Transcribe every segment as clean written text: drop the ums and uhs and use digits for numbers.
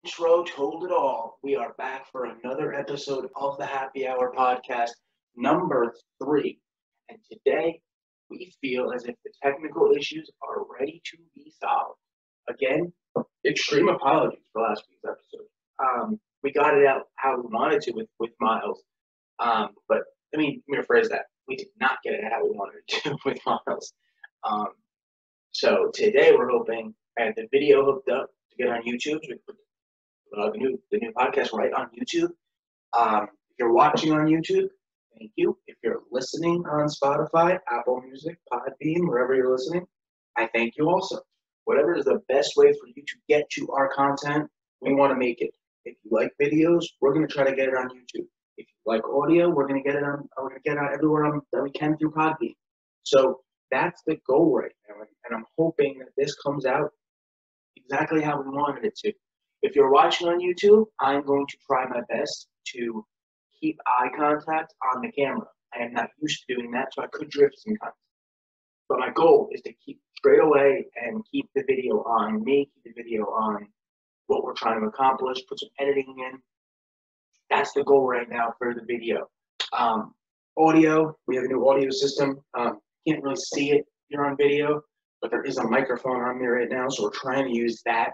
Intro told it all. We are back for another episode of the Happy Hour podcast, number 3. And today, we feel as if the technical issues are ready to be solved. Again, extreme apologies for last week's episode. We got it out how we wanted to with Miles. But let me rephrase that. We did not get it how we wanted to with Miles. Um, so today we're hoping I have the video hooked up to get on YouTube. So we can put the new podcast right on YouTube. If you're watching on YouTube, thank you. If you're listening on Spotify, Apple Music, Podbean, wherever you're listening, I thank you also. Whatever is the best way for you to get to our content, we want to make it. If you like videos, we're going to try to get it on YouTube. If you like audio, we're going to get it on. We're going to get it out everywhere that we can through Podbean. So that's the goal right now, and I'm hoping that this comes out exactly how we wanted it to. If you're watching on YouTube, I'm going to try my best to keep eye contact on the camera. I am not used to doing that, so I could drift sometimes. But my goal is to keep straight away and keep the video on me, keep the video on what we're trying to accomplish, put some editing in. That's the goal right now for the video. Audio, we have a new audio system. Can't really see it here on video, but there is a microphone on me right now, so we're trying to use that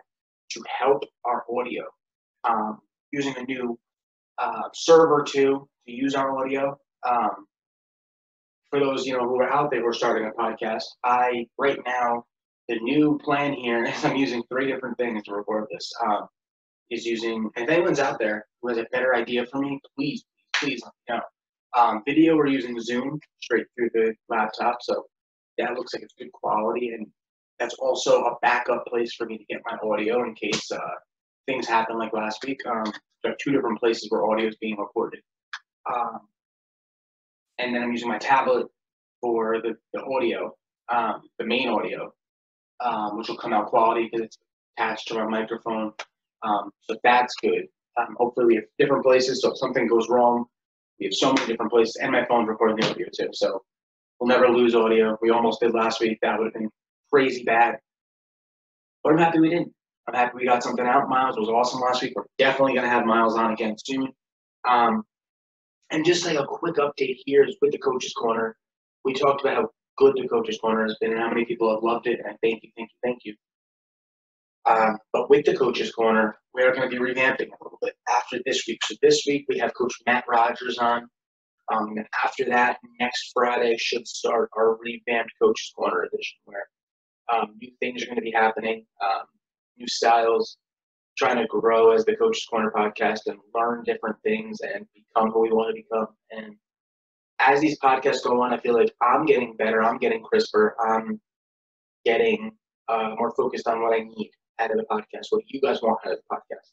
to help our audio. Using a new server to use our audio. For those who are out there who are starting a podcast, right now the new plan here is I'm using 3 different things to record this. Is using, if anyone's out there who has a better idea for me, please let me know. Video, we're using Zoom straight through the laptop, so that looks like it's good quality, and that's also a backup place for me to get my audio in case things happen like last week. There are 2 different places where audio is being recorded. And then I'm using my tablet for the audio, the main audio, which will come out quality because it's attached to our microphone. So that's good. Hopefully we have different places, so if something goes wrong, we have so many different places, and my phone's recording the audio too. So we'll never lose audio. We almost did last week. That would have been crazy bad. But I'm happy we didn't. I'm happy we got something out. Miles was awesome last week. We're definitely going to have Miles on again soon. And just like a quick update here is with the Coach's Corner. We talked about how good the Coach's Corner has been and how many people have loved it. And thank you. But with the Coach's Corner, we are going to be revamping a little bit after this week. So this week we have Coach Matt Rogers on. And after that, next Friday should start our revamped Coach's Corner edition where new things are going to be happening, new styles, trying to grow as the Coach's Corner podcast and learn different things and become who we want to become. And as these podcasts go on, I feel like I'm getting better. I'm getting crisper. I'm getting more focused on what I need out of the podcast, what you guys want out of the podcast.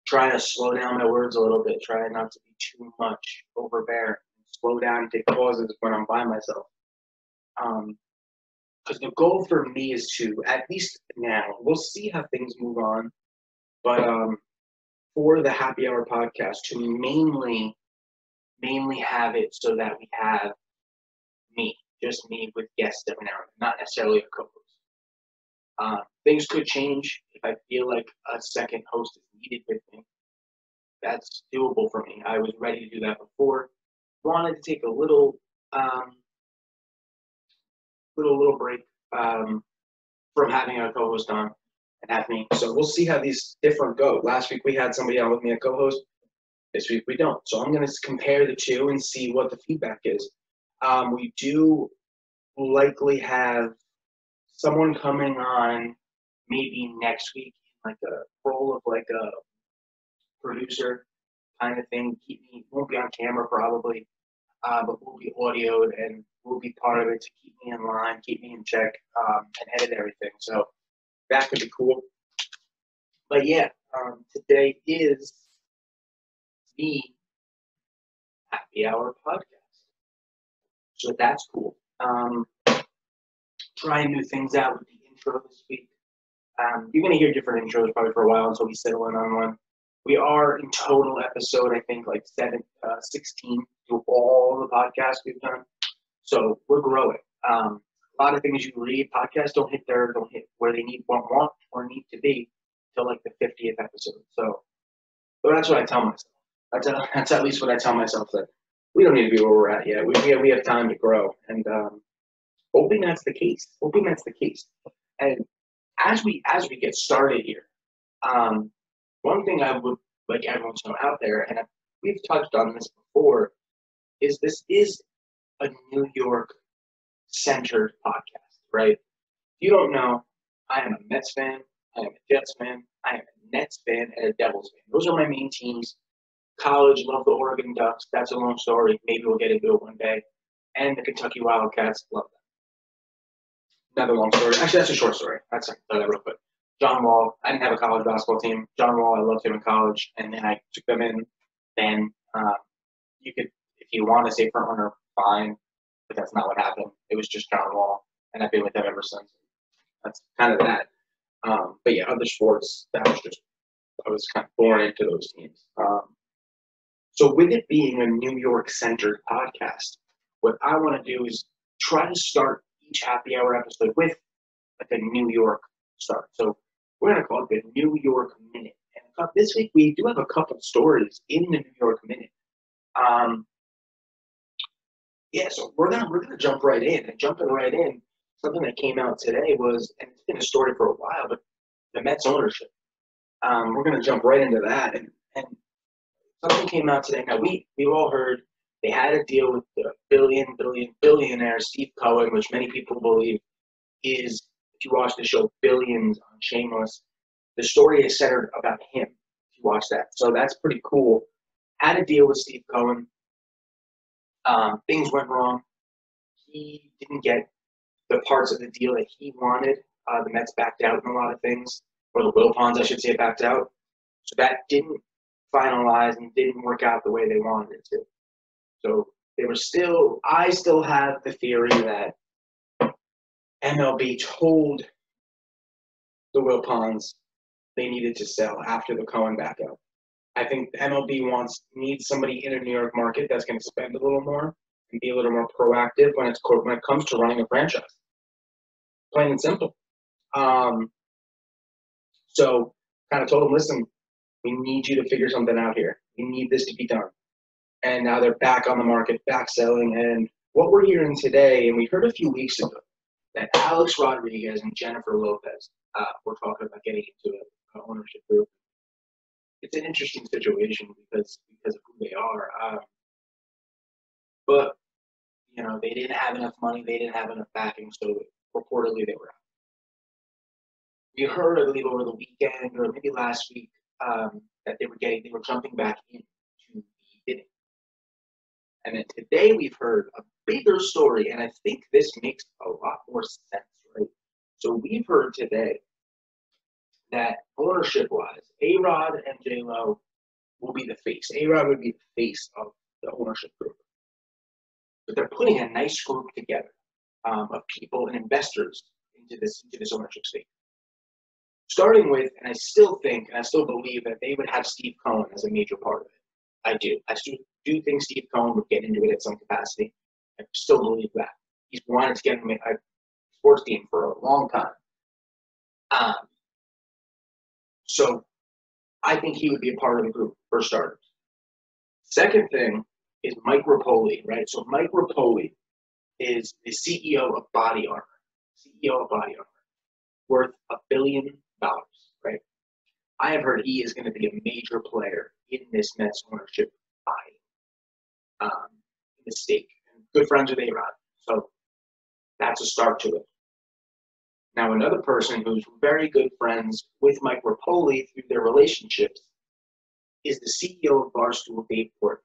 Trying to slow down my words a little bit, trying not to be too much overbearing. Slow down and take pauses when I'm by myself. Because the goal for me is to, at least now, we'll see how things move on, but for the Happy Hour podcast, to mainly have it so that we have me, just me with guests every now and then, not necessarily a co-host. Things could change if I feel like a second host is needed with me. That's doable for me. I was ready to do that before. Wanted to take a little break from having a co-host on and have me. So we'll see how these different go. Last week we had somebody on with me, a co-host. This week we don't. So I'm going to compare the 2 and see what the feedback is. We do likely have someone coming on maybe next week, like a role of like a producer kind of thing. Won't be on camera probably, but we'll be audioed and we'll be part of it to keep me in line, keep me in check, and edit everything. So that could be cool. But yeah, today is the Happy Hour podcast. So that's cool. Trying new things out with the intro this week. You're going to hear different intros probably for a while until we settle in on one. We are in total episode, I think, like 16 through all the podcasts we've done. So we're growing. A lot of things you read, podcasts don't hit where they want or need to be till like the 50th episode. So, but that's what I tell myself. That's at least what I tell myself, that we don't need to be where we're at yet. We have time to grow, and hoping that's the case. Hoping that's the case. And as we get started here, one thing I would like everyone to know out there, and we've touched on this before, is this is a New York-centered podcast, right? If you don't know, I am a Mets fan, I am a Jets fan, I am a Nets fan, and a Devils fan. Those are my main teams. College, love the Oregon Ducks. That's a long story. Maybe we'll get into it one day. And the Kentucky Wildcats, love them. Another long story. Actually, that's a short story. That's that real quick. John Wall. I didn't have a college basketball team. John Wall, I loved him in college, and then I took them in. Then you could, if you want to say front runner, fine, but that's not what happened. It was just John Wall, and I've been with them ever since. That's kind of that. But yeah, other sports, I was kind of born into those teams. So with it being a New York-centered podcast, what I want to do is try to start each happy hour episode with like a New York start. So we're going to call it the New York Minute. And this week we do have a couple stories in the New York Minute. Yeah, so we're gonna jump right in. And jumping right in, something that came out today was, and it's been a story for a while, but the Mets ownership. We're gonna jump right into that, and something came out today. Now, we've all heard they had a deal with the billionaire Steve Cohen, which many people believe is, if you watch the show Billions on Shameless, the story is centered about him, if you watch that. So that's pretty cool. Had a deal with Steve Cohen. Things went wrong. He didn't get the parts of the deal that he wanted. The Mets backed out in a lot of things, or the Wilpons, I should say, backed out. So that didn't finalized and didn't work out the way they wanted it to. So I still have the theory that MLB told the Wilpons they needed to sell after the Cohen back out. I think MLB needs somebody in a New York market that's going to spend a little more and be a little more proactive when it comes to running a franchise. Plain and simple. So kind of told them, listen, we need you to figure something out here. We need this to be done. And now they're back on the market, back selling. And what we're hearing today, and we heard a few weeks ago, that Alex Rodriguez and Jennifer Lopez were talking about getting into an ownership group. It's an interesting situation because of who they are. But, they didn't have enough money. They didn't have enough backing. So reportedly they were out. We heard, I believe, over the weekend or maybe last week, that they were jumping back into the bidding. And then today we've heard a bigger story, and I think this makes a lot more sense, right? So we've heard today that ownership-wise, A-Rod and J-Lo will be the face. A-Rod would be the face of the ownership group. But they're putting a nice group together of people and investors into this ownership stake. Starting with, and I still believe that they would have Steve Cohen as a major part of it. I do. I still do think Steve Cohen would get into it at some capacity. I still believe that. He's wanted to get in a sports team for a long time. So I think he would be a part of the group, for starters. Second thing is Mike Rapoli, right? So Mike Rapoli is the CEO of Body Armor. Worth $1 billion, right? I have heard he is going to be a major player in this Mets ownership buying, in the stake. Good friends with A-Rod, so that's a start to it. Now, another person who's very good friends with Mike Rapoli through their relationships is the CEO of Barstool, Dave Portnoy.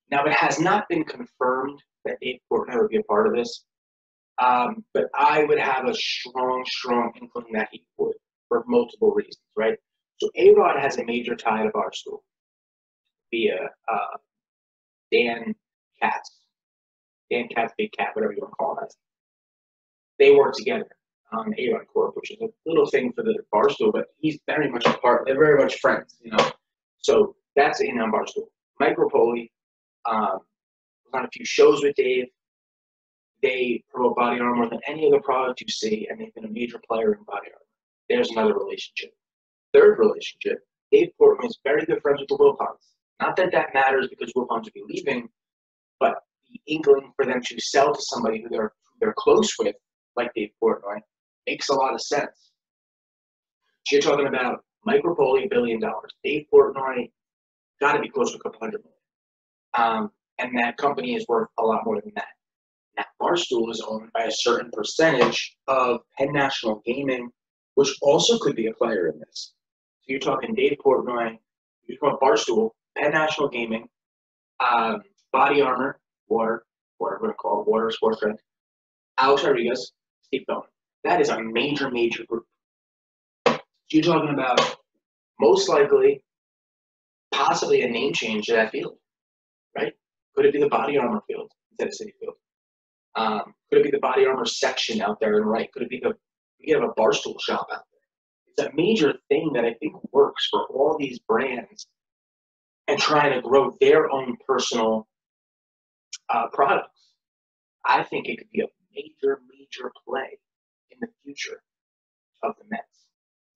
Now, it has not been confirmed that Dave Portnoy would be a part of this. But I would have a strong inkling that he would, for multiple reasons, right? So A-Rod has a major tie to Barstool via Dan Katz, Big Cat, whatever you want to call that. They work together on A-Rod Corp, which is a little thing for the Barstool, but he's very much a part. They're very much friends, So that's in on Barstool. Mike Rapoli was on a few shows with Dave. They promote Body Armor more than any other product you see, and they've been a major player in Body Armor. There's another relationship. third relationship, Dave Portnoy is very good friends with the Wilpons. Not that that matters because Wilpons would be leaving, but the inkling for them to sell to somebody who they're close with, like Dave Portnoy, makes a lot of sense. So you're talking about Mike Rapoli, $1 billion. Dave Portnoy got to be close to a couple $100 million. And that company is worth a lot more than that. Now, Barstool is owned by a certain percentage of Penn National Gaming, which also could be a player in this. So you're talking Dave Portnoy, you're talking Barstool, Penn National Gaming, Body Armor, Water, what we're going to call it, Water Sports Drink, Alex Rodriguez, Steve Cohen. That is a major, major group. So you're talking about most likely, possibly a name change to that field, right? Could it be the Body Armor field instead of City Field? Could it be the Body Armor section out there and right? Could it be we have a Barstool shop out there? It's a major thing that I think works for all these brands and trying to grow their own personal products. I think it could be a major, major play in the future of the Mets.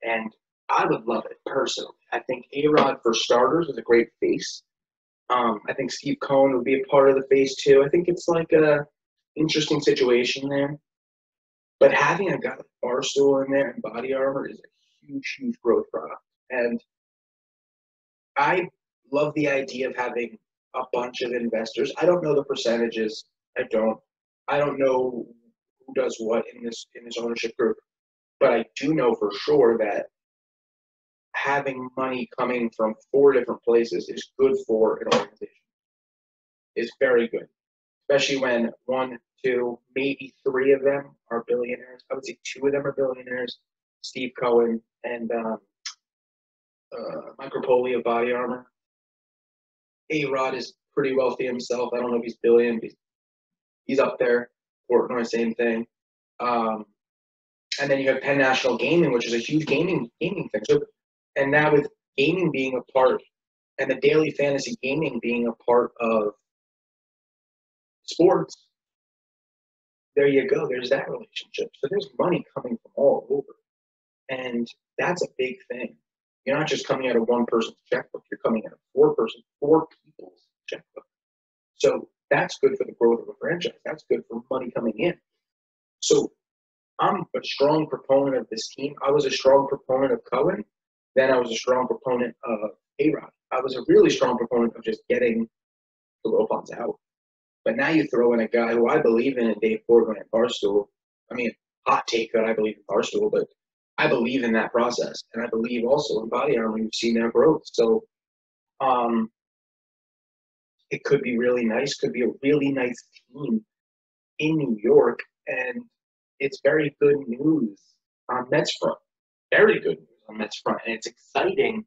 And I would love it personally. I think A-Rod, for starters, is a great face. I think Steve Cohen would be a part of the face too. I think it's like a interesting situation there. But having a guy like Barstool in there and Body Armor is a huge, huge growth product. And I love the idea of having a bunch of investors. I don't know the percentages. I don't know who does what in this ownership group. But I do know for sure that having money coming from 4 different places is good for an organization. It's very good, especially when 1, 2, maybe 3 of them are billionaires. I would say 2 of them are billionaires, Steve Cohen and Mike Rapoli of Body Armor. A-Rod is pretty wealthy himself. I don't know if he's billion, but he's up there. Portnoy, same thing. And then you have Penn National Gaming, which is a huge gaming thing. So, and now with gaming being a part, and the daily fantasy gaming being a part of sports, there you go. There's that relationship. So there's money coming from all over. And that's a big thing. You're not just coming out of one person's checkbook. You're coming out of 4 people's checkbook. So that's good for the growth of a franchise. That's good for money coming in. So I'm a strong proponent of this team. I was a strong proponent of Cohen. Then I was a strong proponent of A-Rod. I was a really strong proponent of just getting the Wilpons out. But now you throw in a guy who I believe in Dave Portnoy and Barstool. I mean, hot take that I believe in Barstool, but I believe in that process. And I believe also in Body Armor. You've seen their growth. So it could be really nice. Could be a really nice team in New York. And it's very good news on Mets front. Very good news on Mets front. And it's exciting.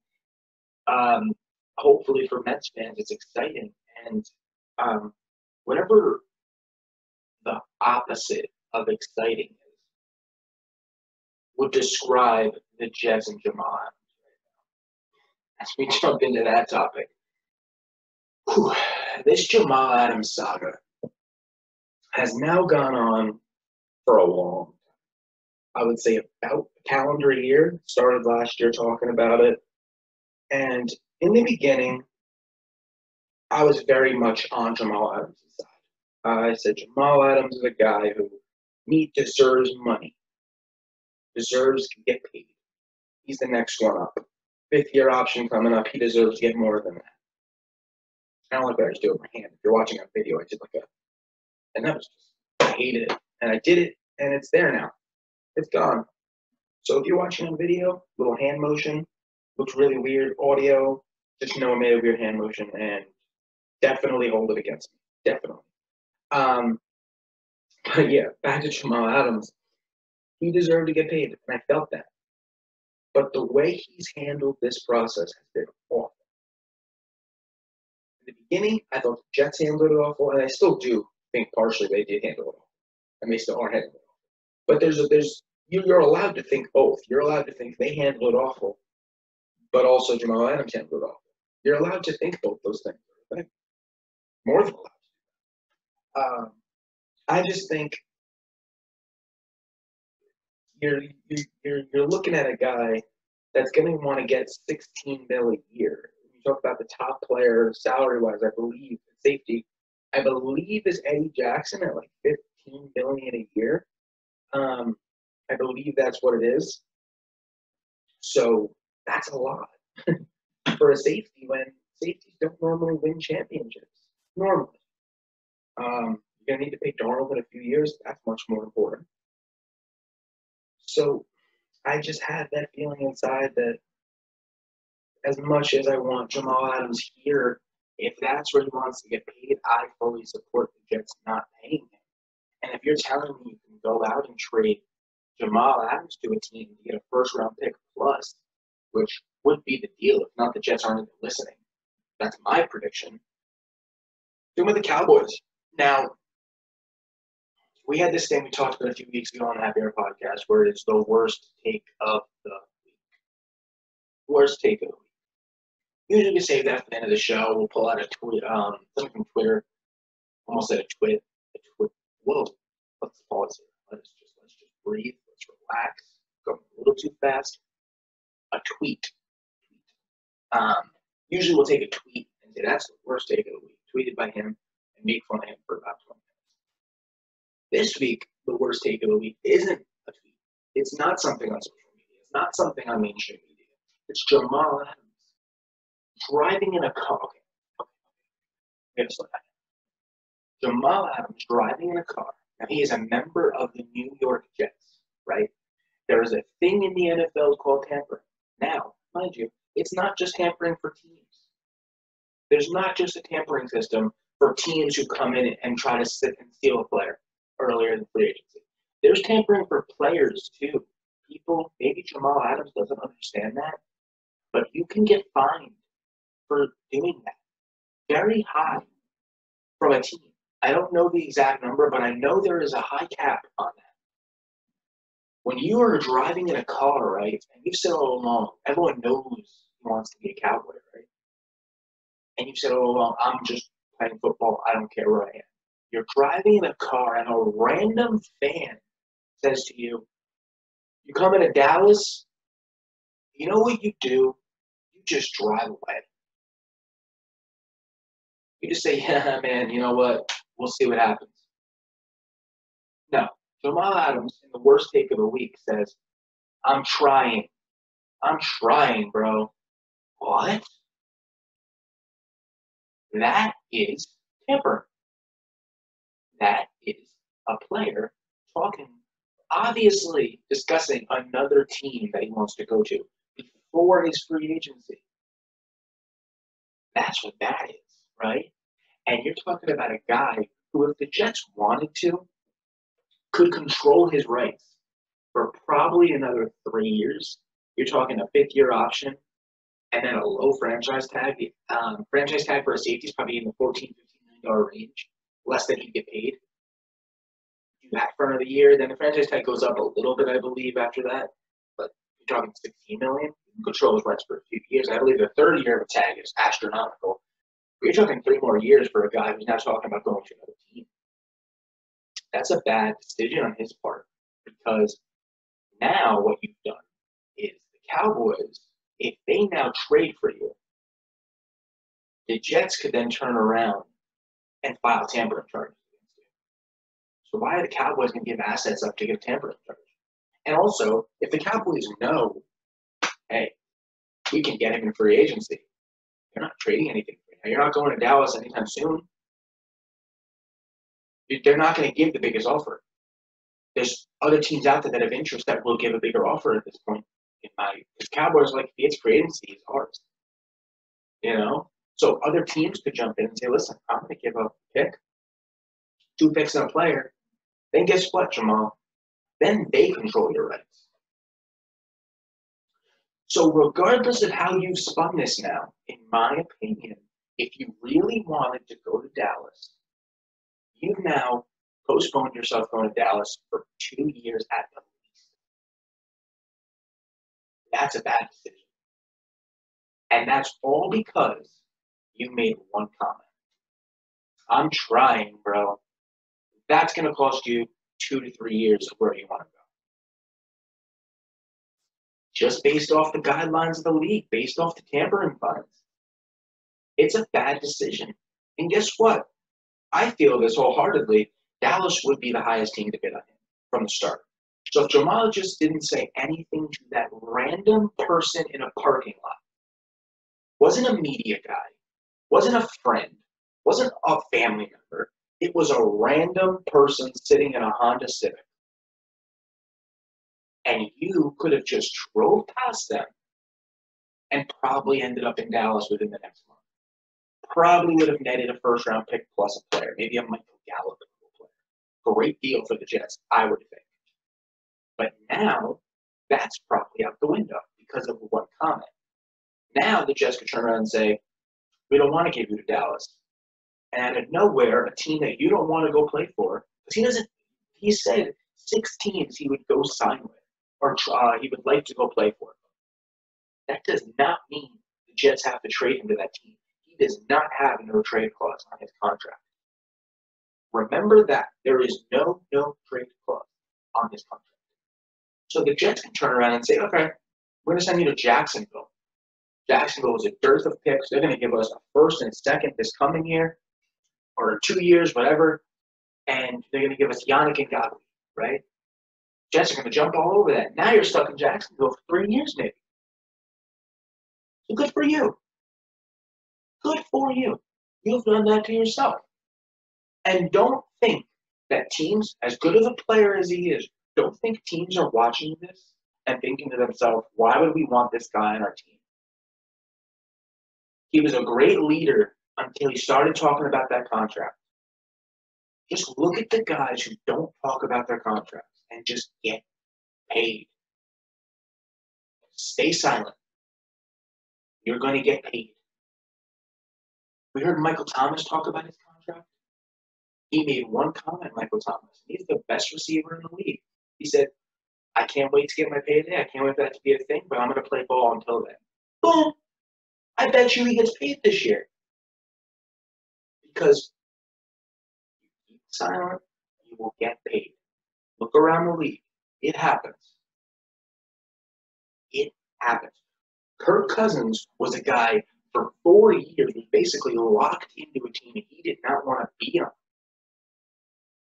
Hopefully for Mets fans, it's exciting. And whatever the opposite of exciting is would describe the Jets and Jamal Adams right now. As we jump into that topic. Whew, this Jamal Adams saga has now gone on for a long time. I would say about a calendar year. Started last year talking about it. And in the beginning, I was very much on Jamal Adams' side. I said Jamal Adams is a guy who deserves money, deserves to get paid. He's the next one up. 5th-year option coming up. He deserves to get more than that. I don't like what I was doing with my hand. If you're watching a video, I did like a, and that was just, I hated it. And I did it, and it's there now. It's gone. So if you're watching a video, little hand motion, looks really weird. Audio, just know I made a weird hand motion, and definitely hold it against me. Definitely. But yeah, back to Jamal Adams. He deserved to get paid, and I felt that. But the way he's handled this process has been awful. In the beginning, I thought the Jets handled it awful, and I still do think partially they did handle it awful, and they still are handling it awful. But you're allowed to think both. You're allowed to think they handled it awful, but also Jamal Adams handled it awful. You're allowed to think both those things. Right? More than allowed. I just think you're looking at a guy that's going to want to get $16 million a year. When you talk about the top player salary-wise, I believe, safety, I believe is Eddie Jackson at like $15 million a year. I believe that's what it is. So that's a lot for a safety when safeties don't normally win championships. Normally. You're going to need to pay Darnold in a few years. That's much more important. So I just had that feeling inside that as much as I want Jamal Adams here, if that's where he wants to get paid, I fully support the Jets not paying him. And if you're telling me you can go out and trade Jamal Adams to a team to get a first-round pick plus, which would be the deal if not the Jets aren't even listening. That's my prediction. Do with the Cowboys. Now, we had this thing we talked about a few weeks ago on the Happy Hour podcast where it's the worst take of the week. Worst take of the week. Usually we save that for the end of the show. We'll pull out a tweet, something from Twitter. Almost said a twit. Whoa, let's pause here. Let's just breathe. Let's relax. Going a little too fast. A tweet. Usually we'll take a tweet and say that's the worst take of the week. Tweeted by him and make fun of him for about 20 minutes. This week, the worst take of the week isn't a tweet. It's not something on social media. It's not something on mainstream media. It's Jamal Adams driving in a car. Okay. We have to slow down. Jamal Adams driving in a car. Now, he is a member of the New York Jets, right? There is a thing in the NFL called tampering. Now, mind you, it's not just tampering for teams. There's not just a tampering system for teams who come in and try to sit and steal a player earlier in the free agency. There's tampering for players, too. People, maybe Jamal Adams doesn't understand that, but you can get fined for doing that. Very high from a team. I don't know the exact number, but I know there is a high cap on that. When you are driving in a car, right, and you've said all along, everyone knows he wants to be a Cowboy, right? And you've said all along, I'm just playing football, I don't care where I am. You're driving in a car and a random fan says to you, you come into Dallas, you know what you do? You just drive away. You just say, yeah, man, you know what? We'll see what happens. No. Jamal Adams, in the worst take of the week, says, I'm trying. I'm trying, bro. What? That is tampering. That is a player talking, obviously discussing another team that he wants to go to before his free agency. That's what that is, right? And you're talking about a guy who, if the Jets wanted to, could control his rights for probably another 3 years. You're talking a fifth-year option and then a low franchise tag. Franchise tag for a safety is probably in the $14, $15 million range, less than he'd get paid. Do that for another year, then the franchise tag goes up a little bit, I believe, after that. But you're talking $16 million. You can control his rights for a few years. I believe the third year of a tag is astronomical. But you're talking 3 more years for a guy who's now talking about going to another team. That's a bad decision on his part, because now what you've done is the Cowboys, if they now trade for you, the Jets could then turn around and file tampering charges against you. So why are the Cowboys going to give assets up to get a tampering charge? And also, if the Cowboys know, hey, we can get him in free agency, you're not trading anything for him. You're not going to Dallas anytime soon. They're not going to give the biggest offer. There's other teams out there that have interest that will give a bigger offer at this point. Because Cowboys, like, if he gets free agency, it's ours. You know? So other teams could jump in and say, listen, I'm going to give up a pick, 2 picks and a player. Then guess what, Jamal? Then they control your rights. So regardless of how you've spun this now, in my opinion, if you really wanted to go to Dallas, you've now postponed yourself going to Dallas for 2 years at the least. That's a bad decision. And that's all because you made one comment. I'm trying, bro. That's going to cost you 2 to 3 years of where you want to go. just based off the guidelines of the league, based off the tampering fines. It's a bad decision. And guess what? I feel this wholeheartedly. Dallas would be the highest team to bid on him from the start. So if Jamal just didn't say anything to that random person in a parking lot, wasn't a media guy, wasn't a friend, wasn't a family member, it was a random person sitting in a Honda Civic. And you could have just drove past them and probably ended up in Dallas within the next month. Probably would have netted a first-round pick plus a player, maybe a Michael Gallup player. Great deal for the Jets, I would think. But now, that's probably out the window because of one comment. Now the Jets could turn around and say, we don't want to give you to Dallas. And out of nowhere, a team that you don't want to go play for, because he said 6 teams he would go sign with, or he would like to go play for. That does not mean the Jets have to trade him to that team. He does not have a no trade clause on his contract. Remember that. There is no trade clause on his contract. So the Jets can turn around and say, okay, we're going to send you to Jacksonville. Jacksonville is a dearth of picks. They're going to give us a first and a second this coming year, or 2 years, whatever, and they're going to give us Yannick Ngakoue, right? Jets are going to jump all over that. Now you're stuck in Jacksonville for 3 years, maybe. So good for you. Good for you. You've done that to yourself. And don't think that teams, as good of a player as he is, don't think teams are watching this and thinking to themselves, why would we want this guy on our team? He was a great leader until he started talking about that contract. Just look at the guys who don't talk about their contracts and just get paid. Stay silent. You're going to get paid. We heard Michael Thomas talk about his contract. He made one comment, Michael Thomas. He's the best receiver in the league. He said, I can't wait to get my payday. I can't wait for that to be a thing, but I'm going to play ball until then. Boom! I bet you he gets paid this year. Because you keep silent, you will get paid. Look around the league. It happens. It happens. Kirk Cousins was a guy for 4 years who basically locked into a team he did not want to be on.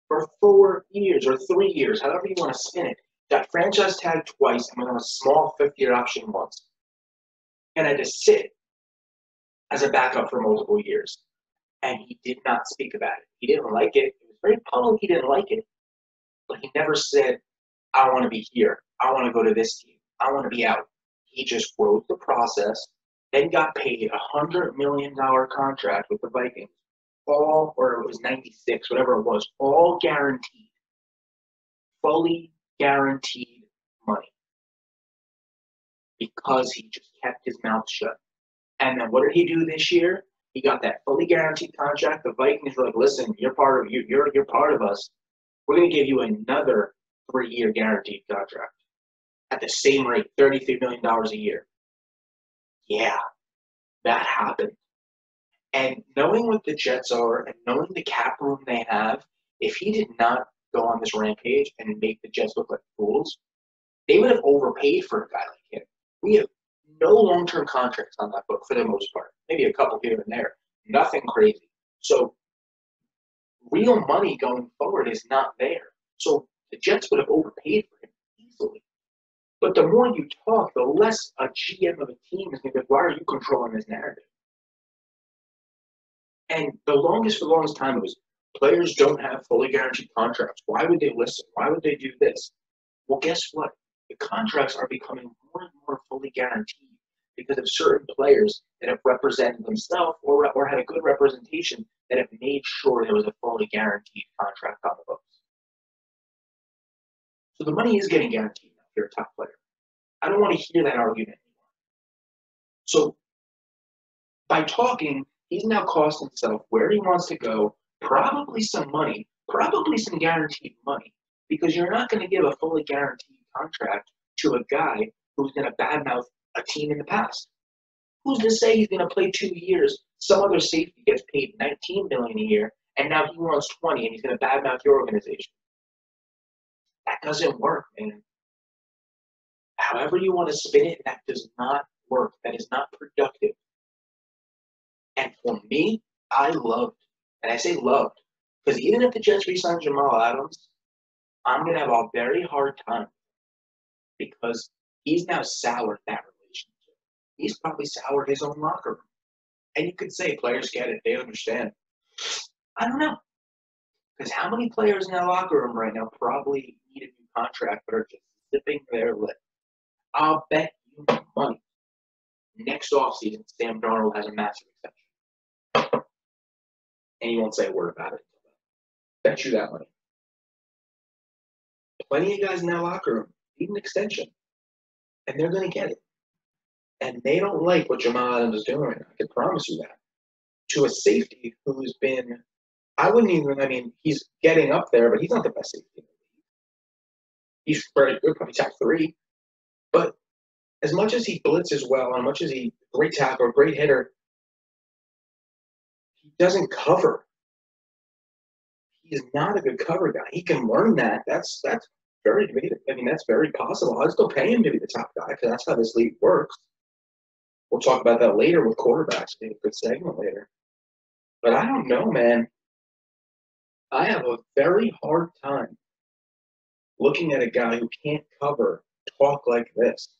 For 4 years or 3 years, however you want to spin it, got franchise tagged twice and went on a small 5th-year option once. And had to sit as a backup for multiple years. And he did not speak about it. He didn't like it. It was very public he didn't like it. But he never said, I want to be here. I want to go to this team. I want to be out. He just wrote the process, then got paid a $100 million contract with the Vikings. Or it was 96, whatever it was, all guaranteed. Fully guaranteed money. Because he just kept his mouth shut. And then what did he do this year? He got that fully guaranteed contract. The Vikings were like, listen, you're part of us. We're going to give you another 3-year guaranteed contract at the same rate, $33 million a year. Yeah, that happened. And knowing what the Jets are and knowing the cap room they have, if he did not go on this rampage and make the Jets look like fools, they would have overpaid for a guy like him. We have no long-term contracts on that book for the most part. Maybe a couple here and there. Nothing crazy. So real money going forward is not there. So the Jets would have overpaid for him easily. But the more you talk, the less a GM of a team is going to be, why are you controlling this narrative? And for the longest time, it was players don't have fully guaranteed contracts. Why would they listen? Why would they do this? Well, guess what? The contracts are becoming more and more fully guaranteed because of certain players that have represented themselves or had a good representation that have made sure there was a fully guaranteed contract on the books. So the money is getting guaranteed now if you're a top player. I don't want to hear that argument anymore. So by talking, he's now cost himself where he wants to go, probably some money, probably some guaranteed money, because you're not going to give a fully guaranteed contract to a guy who's going to badmouth a team in the past. Who's to say he's going to play 2 years, some other safety gets paid $19 million a year, and now he wants 20 and he's going to badmouth your organization? That doesn't work, man. however you want to spin it, that does not work. That is not productive. And for me, I loved, and I say loved, because even if the Jets re-sign Jamal Adams, I'm going to have a very hard time because he's now soured that relationship. He's probably soured his own locker room. And you could say players get it. They understand. I don't know. Because how many players in that locker room right now probably need a new contract but are just zipping their lip? I'll bet you money. Next offseason, Sam Darnold has a massive extension. And he won't say a word about it. Bet you that money. Plenty of guys in that locker room need an extension. And they're going to get it. And they don't like what Jamal Adams is doing right now. I can promise you that. To a safety who's been, he's getting up there, but he's not the best safety. He's very good, probably top 3. But as much as he blitzes well, and much as he's a great tackler, great hitter, he doesn't cover. He's not a good cover guy. He can learn that. That's very debated. That's very possible. I'd still pay him to be the top guy because that's how this league works. We'll talk about that later with quarterbacks. Maybe a good segment later. But I don't know, man. I have a very hard time looking at a guy who can't cover talk like this.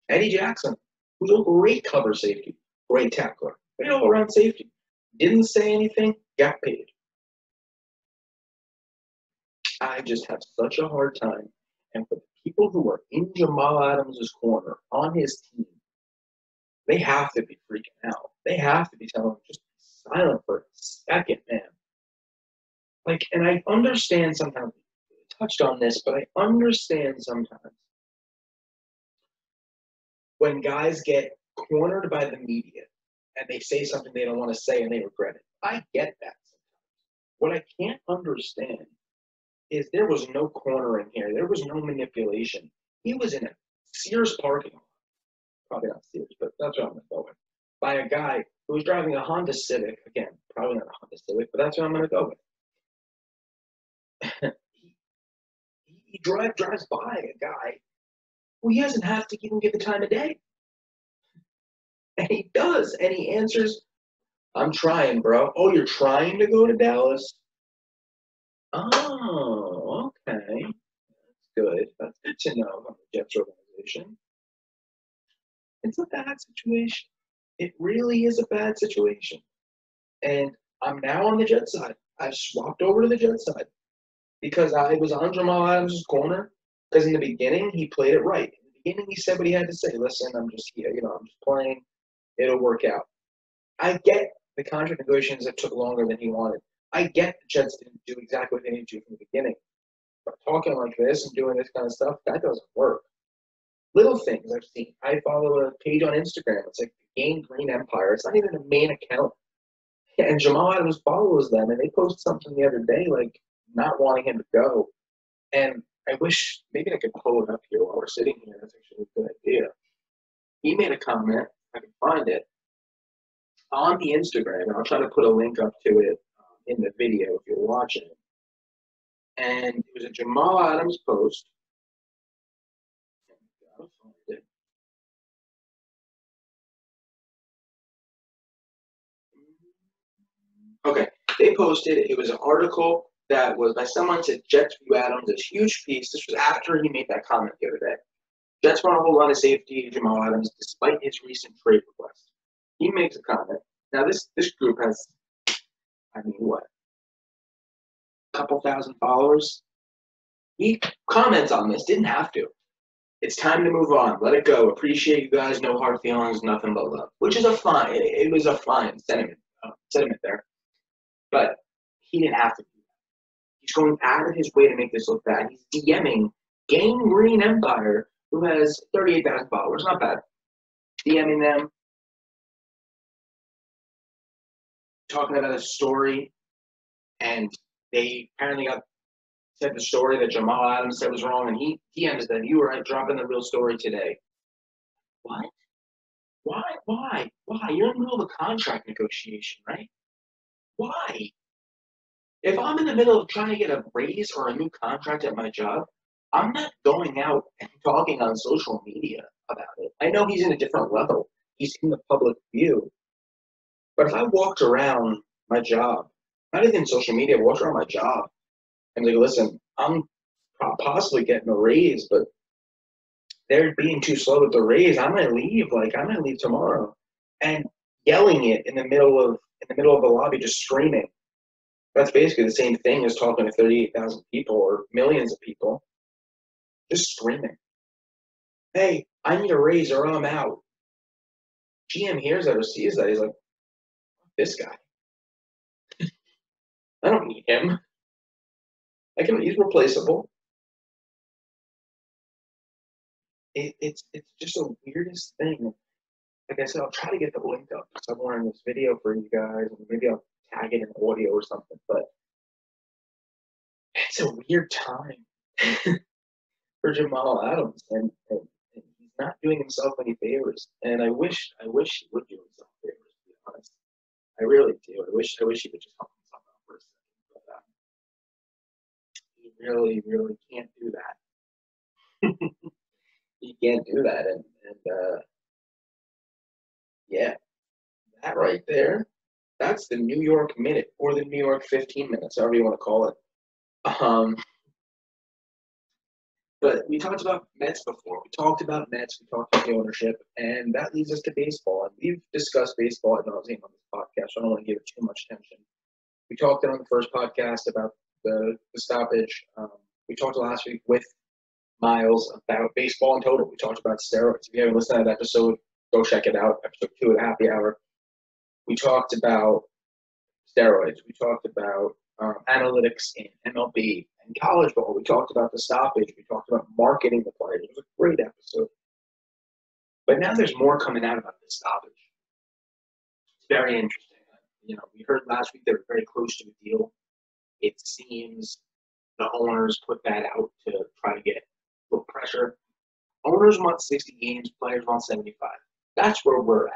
Eddie Jackson, who's a great cover safety, great tackler, great all-around safety. Didn't say anything, got paid. I just have such a hard time. And for the people who are in Jamal Adams' corner on his team, they have to be freaking out. They have to be telling him, just be silent for a second, man. And I understand sometimes, I touched on this, but I understand sometimes when guys get cornered by the media and they say something they don't want to say and they regret it. I get that sometimes. What I can't understand is there was no cornering here. There was no manipulation. He was in a Sears parking lot. Probably not Sears, but that's what I'm going to go with. By a guy who was driving a Honda Civic. Again, probably not a Honda Civic, but that's what I'm going to go with. he drives by a guy who he doesn't have to even give the time of day. And he does. And he answers, I'm trying, bro. Oh, you're trying to go to Dallas? Oh, okay. That's good. That's good to know about the Jets organization. It's a bad situation. It really is a bad situation. And I'm now on the Jets side. I've swapped over to the Jets side because I was on Jamal Adams' corner because in the beginning he played it right. In the beginning he said what he had to say. Listen, I'm just here. I'm just playing. It'll work out. I get the contract negotiations that took longer than he wanted. I get the Jets didn't do exactly what they needed to do from the beginning. But talking like this and doing this kind of stuff, that doesn't work. Little things I've seen. I follow a page on Instagram. It's like Game Green Empire. It's not even a main account. And Jamal Adams follows them, and they posted something the other day, like not wanting him to go. And I wish maybe I could pull it up here while we're sitting here. That's actually a good idea. He made a comment. I can find it on the Instagram, and I'll try to put a link up to it in the video if you're watching it. And it was a Jamal Adams post. I'll find it. Okay, they posted, it was an article that was by someone said Jets view Adams, this huge piece. This was after he made that comment the other day. Jets want to hold on to safety Jamal Adams despite his recent trade request. He makes a comment. Now this group has, what? A couple thousand followers. He comments on this, didn't have to. It's time to move on. Let it go. Appreciate you guys. No hard feelings, nothing but love. Which is a fine. It was a fine sentiment there. But he didn't have to do that. He's going out of his way to make this look bad. He's DMing Game Green Empire, who has 38,000 followers. Not bad. DMing them. Talking about a story. And they apparently said the story that Jamal Adams said was wrong. And he DMs them. You were dropping the real story today. What? Why? You're in the middle of a contract negotiation, right? Why? If I'm in the middle of trying to get a raise or a new contract at my job, I'm not going out and talking on social media about it. I know he's in a different level. He's in the public view. But if I walked around my job, not even social media, walked around my job and like, listen, I'm possibly getting a raise, but they're being too slow with the raise. I might leave. Like I might leave tomorrow, and yelling it in the middle of the lobby, just screaming. That's basically the same thing as talking to 38,000 people or millions of people, just screaming. Hey, I need a raise or I'm out. GM hears that or sees that. He's like, this guy. I don't need him. He's replaceable. It's just the weirdest thing. Like I said, I'll try to get the link up somewhere in this video for you guys, and maybe I'll tag it in audio or something. But it's a weird time for Jamal Adams, and he's not doing himself any favors. And I wish he would do himself favors. To be honest, I really do. I wish he would just help himself out for a second. But he really can't do that. He can't do that, and yeah, that right there, that's the New York minute or the New York 15 minutes, however you want to call it. But we talked about Mets before. We talked about Mets. We talked about the ownership, and that leads us to baseball. And we've discussed baseball ad nauseum on this podcast, so I don't want to give it too much attention. We talked on the first podcast about the stoppage. We talked last week with Miles about baseball in total. We talked about steroids. If you haven't listened to that episode, go check it out. Episode 2 of the Happy Hour. We talked about steroids. We talked about analytics in MLB and college ball. We talked about the stoppage. We talked about marketing the players. It was a great episode. But now there's more coming out about this stoppage. It's very interesting. We heard last week they were very close to a deal. It seems the owners put that out to try to get a little pressure. Owners want 60 games. Players want 75. That's where we're at.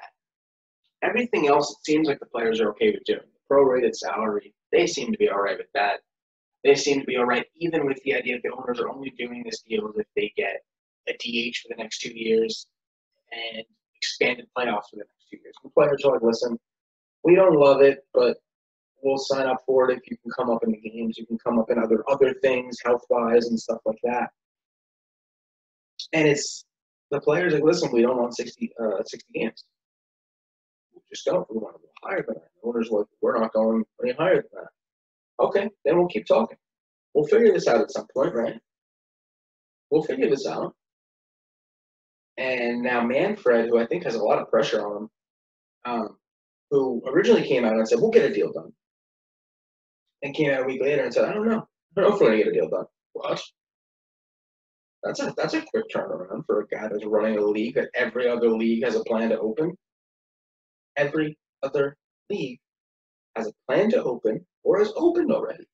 Everything else, it seems like the players are okay with doing. The prorated salary, they seem to be all right with that. They seem to be all right even with the idea that the owners are only doing this deal if they get a DH for the next 2 years and expanded playoffs for the next 2 years. The players are like, listen, we don't love it, but we'll sign up for it if you can come up in the games. You can come up in other things, health-wise and stuff like that. And it's the players like, listen, we don't want 60 games. We just don't. We want to go higher than that. The owners like, we're not going any higher than that. Okay, then we'll keep talking. We'll figure this out at some point, right? We'll figure this out. And now Manfred, who I think has a lot of pressure on him, who originally came out and said, we'll get a deal done. And came out a week later and said, I don't know. I don't know if we're going to get a deal done. What? That's a quick turnaround for a guy that's running a league that every other league has a plan to open. Every other league has a plan to open or has opened already.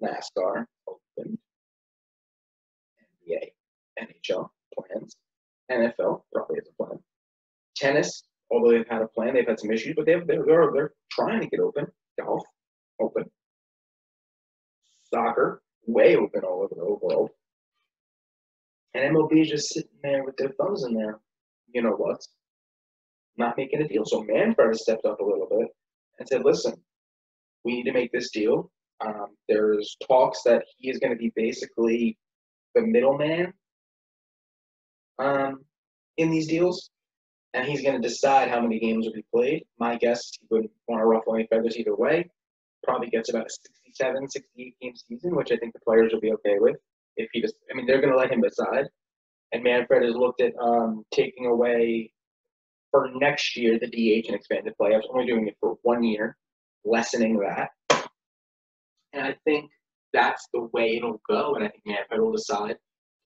NASCAR opened. NBA, NHL plans. NFL probably has a plan. Tennis, although they've had a plan, they've had some issues, but they're trying to get open. Golf, open. Soccer, way open all over the world. And MLB is just sitting there with their thumbs in there. You know what? Not making a deal. So Manfred stepped up a little bit and said, listen, we need to make this deal. There's talks that he is going to be basically the middleman in these deals, and he's going to decide how many games will be played. My guess, he wouldn't want to ruffle any feathers either way. Probably gets about a 67, 68 game season, which I think the players will be okay with. If he just, they're going to let him decide. And Manfred has looked at taking away for next year the DH and expanded playoffs, only doing it for 1 year, lessening that. And I think that's the way it'll go. And I think Manfred will decide.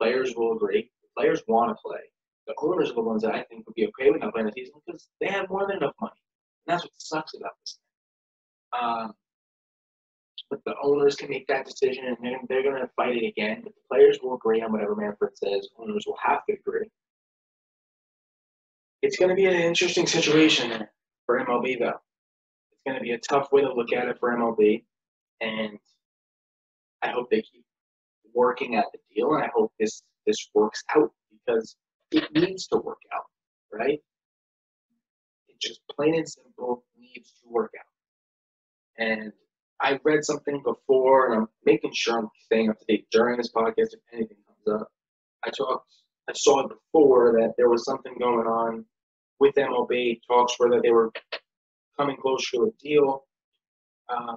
Players will agree. The players want to play. The owners are the ones that I think would be okay with not playing the season because they have more than enough money. And that's what sucks about this thing. But the owners can make that decision, and they're going to fight it again. But the players will agree on whatever Manfred says. Owners will have to agree. It's going to be an interesting situation for MLB, though. It's going to be a tough way to look at it for MLB, and I hope they keep working at the deal, and I hope this works out because it needs to work out, right? It just plain and simple needs to work out. And I read something before, and I'm making sure I'm staying up to date during this podcast if anything comes up. I saw it before that there was something going on with MLB, talks were that they were coming closer to a deal.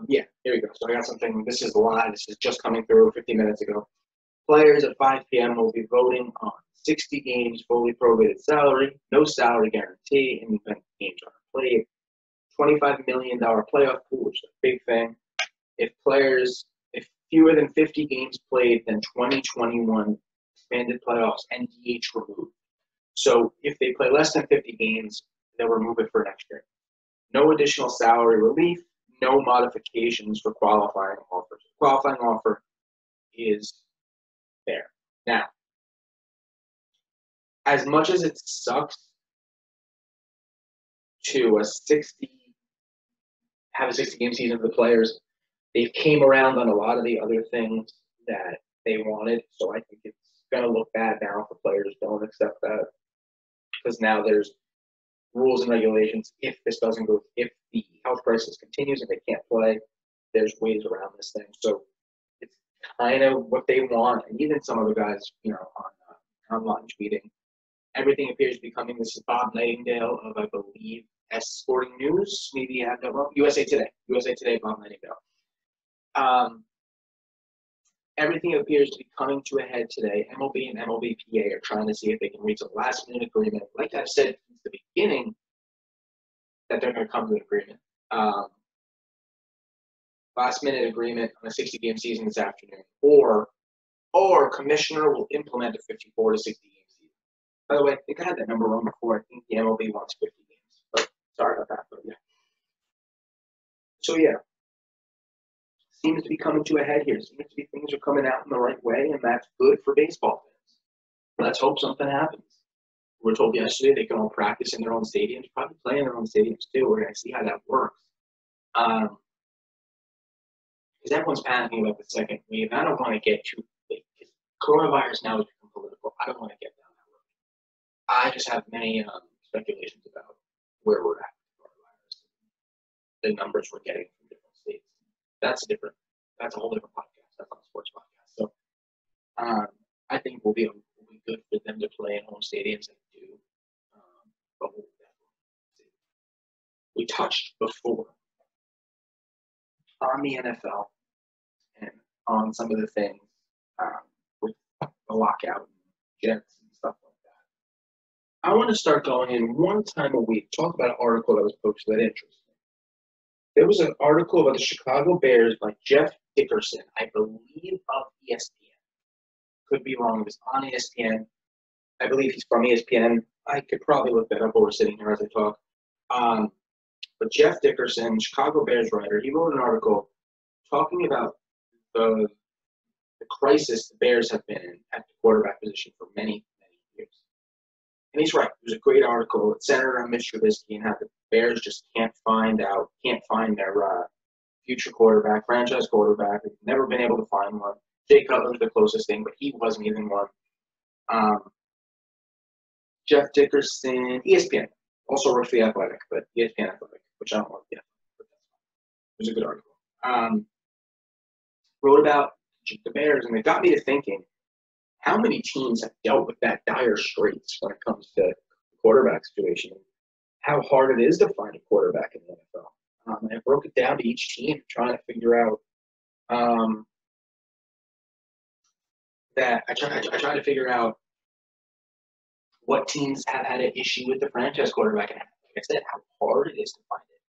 Yeah, here we go. So I got something. This is live. This is just coming through 50 minutes ago. Players at 5 p.m. will be voting on 60 games, fully prorated salary, no salary guarantee, and event games are played. $25 million playoff pool, which is a big thing. If fewer than 50 games played, then 2021 expanded playoffs and DH removed. So if they play less than 50 games, they'll remove it for next year. No additional salary relief, no modifications for qualifying offers. Qualifying offer is there. Now, as much as it sucks to have a 60-game season for the players, they came around on a lot of the other things that they wanted. So I think it's going to look bad now if the players don't accept that, because now there's rules and regulations. If the health crisis continues and they can't play, there's ways around this thing. So it's kind of what they want. And even some other guys, online tweeting, everything appears to be coming. This is Bob Nightingale of, I believe, Sporting News. Maybe I have that wrong. USA Today, Bob Nightingale. Everything appears to be coming to a head today. MLB and MLBPA are trying to see if they can reach a last-minute agreement. Like I've said since the beginning, that they're going to come to an agreement. Last-minute agreement on a 60-game season this afternoon, or commissioner will implement a 54 to 60-game season. By the way, I think I had that number wrong before. I think the MLB wants 50 games. But sorry about that. But yeah. So yeah. Seems to be coming to a head here. Seems to be things are coming out in the right way, and that's good for baseball fans. Let's hope something happens. We were told yesterday they can all practice in their own stadiums, probably play in their own stadiums too. We're going to see how that works. Because everyone's panicking about the second wave. I don't want to get too big. Coronavirus now has become political. I don't want to get down that road. I just have many speculations about where we're at with coronavirus, the numbers we're getting from different states. That's a whole different podcast. That's not a sports podcast. So I think will be good for them to play in home stadiums and do. But we'll see. We touched before on the NFL and on some of the things with the lockout and Jets and stuff like that. I want to start going in one time a week, talk about an article that was posted that interested me. There was an article about the Chicago Bears by Jeff Dickerson, I believe, of ESPN. Could be wrong. It was on ESPN. I believe he's from ESPN. I could probably look that up while we're sitting here as I talk. But Jeff Dickerson, Chicago Bears writer, he wrote an article talking about the crisis the Bears have been in at the quarterback position for many, many years. And he's right. It was a great article. It centered around Mitch Trubisky and how the Bears just can't find their future quarterback, franchise quarterback. They've never been able to find one. Jay Cutler was the closest thing, but he wasn't even one. Jeff Dickerson, ESPN, also wrote for The Athletic, but ESPN Athletic, which I don't like yet. But it was a good article. Wrote about the Bears, and it got me to thinking, how many teams have dealt with that dire straits when it comes to the quarterback situation? How hard it is to find a quarterback in the NFL. And I broke it down to each team, trying to figure out I tried to figure out what teams have had an issue with the franchise quarterback, and like I said, how hard it is to find it.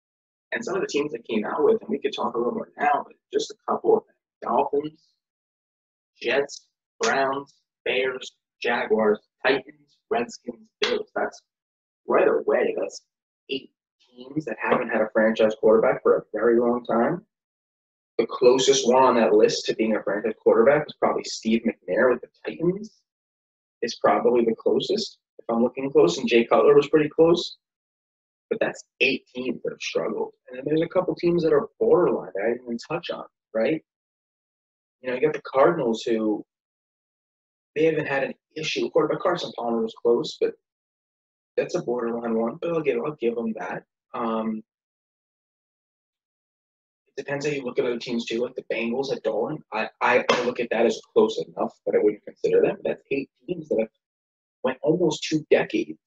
And some of the teams that came out with, and we could talk a little more now, but just a couple of them: Dolphins, Jets, Browns, Bears, Jaguars, Titans, Redskins, Bills. That's right away. That's 8 teams that haven't had a franchise quarterback for a very long time. The closest one on that list to being a franchise quarterback is probably Steve McNair with the Titans. Is probably the closest, if I'm looking close, and Jay Cutler was pretty close. But that's 8 teams that have struggled. And then there's a couple teams that are borderline that I didn't even touch on, right? You got the Cardinals who they haven't had an issue. Quarterback Carson Palmer was close, but that's a borderline one. But I'll give them that. It depends how you look at other teams too. Like the Bengals at Dolan, I look at that as close enough, but I wouldn't consider them. That's 8 teams that have went almost 2 decades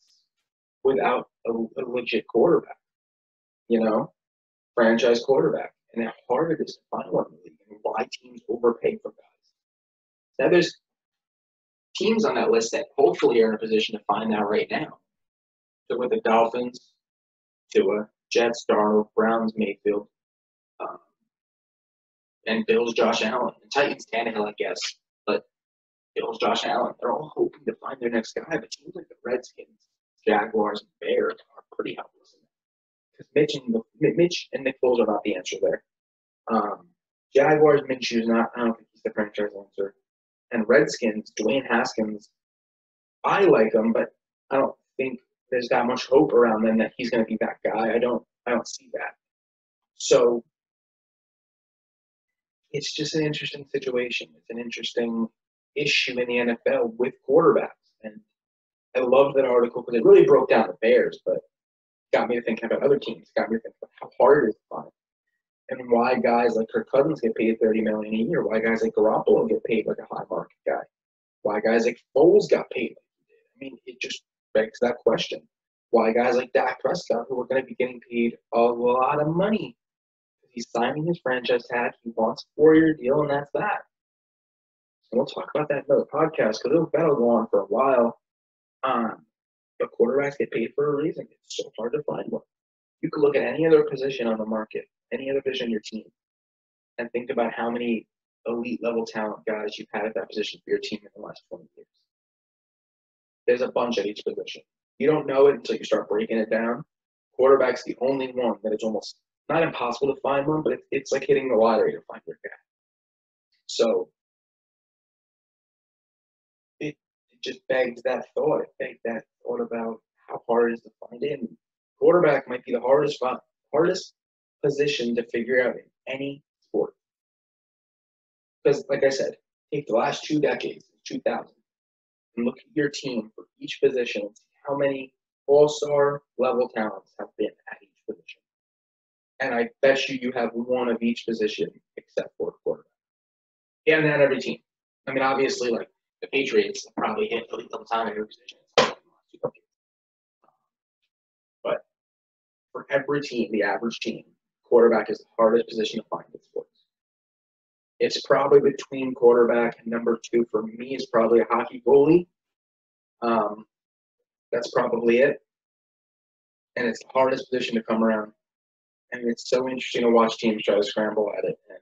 without a legit quarterback. Franchise quarterback, and how hard it is to find one in the league, and why teams overpay for guys. Now, there's teams on that list that hopefully are in a position to find that right now. So with the Dolphins, Tua, Jets, Darnold, Browns, Mayfield, and Bills, Josh Allen, and Titans, Tannehill, I guess, but Bills, Josh Allen, they're all hoping to find their next guy. But teams like the Redskins, Jaguars, and Bears are pretty helpless. Because Mitch and Nick Foles are not the answer there. Jaguars, Minshew's not. I don't think he's the franchise answer. And Redskins, Dwayne Haskins, I like him, but I don't think there's that much hope around them that he's going to be that guy. I don't see that. So it's just an interesting situation. It's an interesting issue in the NFL with quarterbacks. And I love that article because it really broke down the Bears, but got me to thinking about other teams. Got me to think about how hard it is to find, and why guys like Kirk Cousins get paid $30 million a year. Why guys like Garoppolo get paid like a high market guy. Why guys like Foles got paid like he did. I mean, it just begs that question. Why guys like Dak Prescott, who are going to be getting paid a lot of money, he's signing his franchise tag. He wants a 4-year deal, and that's that. And we'll talk about that in another podcast because that'll go on for a while. But quarterbacks get paid for a reason. It's so hard to find one. You could look at any other position on the market, any other position on your team, and think about how many elite level talent guys you've had at that position for your team in the last 20 years. There's a bunch at each position. You don't know it until you start breaking it down. Quarterback's the only one that it's almost not impossible to find one, but it's like hitting the lottery to find your guy. So it just begs that thought. It begs that thought about how hard it is to find it. And quarterback might be the hardest position to figure out in any sport. Because, like I said, take the last 2 decades, 2000, and look at your team for each position and see how many all-star level talents have been at each position. And I bet you have one of each position except for quarterback. Yeah, and not every team. I mean, obviously, like the Patriots probably hit elite level talent at every position. But for every team, the average team, quarterback is the hardest position to find in sports. It's probably between quarterback and number 2 for me is probably a hockey goalie. That's probably it. And it's the hardest position to come around. And it's so interesting to watch teams try to scramble at it. And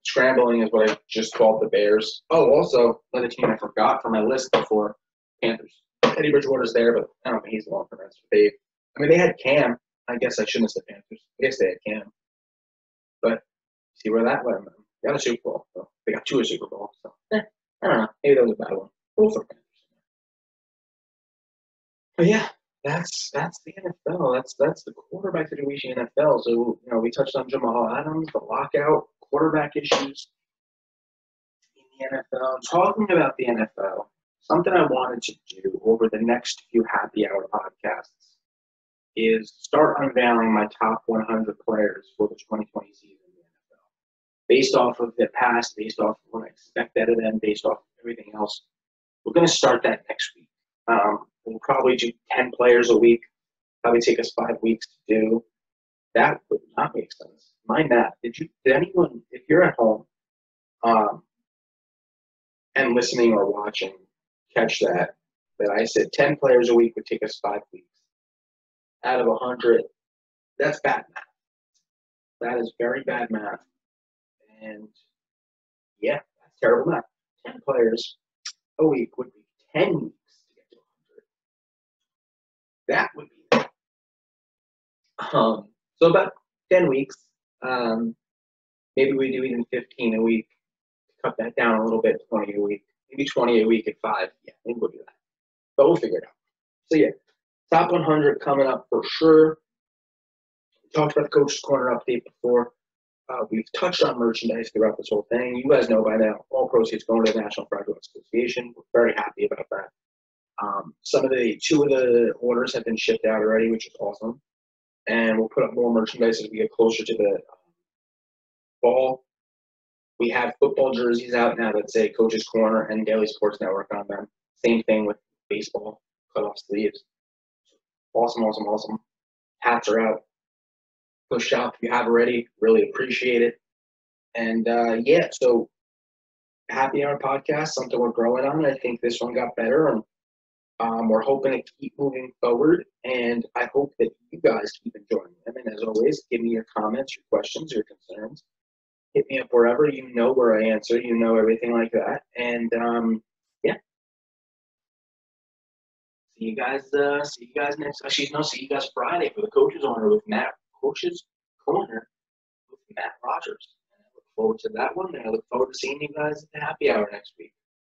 scrambling is what I just called the Bears. Oh, also, another team I forgot from my list before, Panthers. Teddy Bridgewater's there, but I don't think he's the long-term answer. They had Cam. I guess I shouldn't have said Panthers. I guess they had Cam. But see where that led them. They got a Super Bowl. So they got 2 a Super Bowl. So, I don't know. Maybe that was a bad one. Both are Panthers. But yeah, that's the NFL. That's the quarterback situation in the NFL. So, we touched on Jamal Adams, the lockout, quarterback issues in the NFL. Talking about the NFL, something I wanted to do over the next few happy hour podcasts is start unveiling my top 100 players for the 2020 season in the NFL. Based off of their past, based off of what I expect out of them, based off of everything else. We're going to start that next week. We'll probably do 10 players a week. Probably take us 5 weeks to do. That would not make sense. Mind that. Did anyone, if you're at home and listening or watching, catch that I said 10 players a week would take us 5 weeks. Out of 100, that's bad math. That is very bad math. And, yeah, that's terrible math. 10 players a week would be 10 weeks to get to 100. That would be so about 10 weeks. Maybe we do even 15 a week. Cut that down a little bit, 20 a week. Maybe 20 a week at 5. Yeah, maybe we'll do that. But we'll figure it out. So, yeah, top 100 coming up for sure. We talked about the Coach's Corner update before. We've touched on merchandise throughout this whole thing. You guys know by now, all proceeds going to the National Fragile Association. We're very happy about that. Two of the orders have been shipped out already, which is awesome. And we'll put up more merchandise as we get closer to the fall. We have football jerseys out now that say Coach's Corner and Daily Sports Network on them. Same thing with baseball, cut-off sleeves. Awesome, awesome, awesome. Hats are out. Push shop if you have already. Really appreciate it. And so Happy Hour podcast, something we're growing on. I think this one got better, and we're hoping to keep moving forward. And I hope that you guys keep enjoying them. And as always, give me your comments, your questions, your concerns. Hit me up wherever. You know where I answer. You know everything like that. And see you guys next. See you guys Friday for the Coach's Corner with Matt Rogers. And I look forward to that one, and I look forward to seeing you guys at the happy hour next week.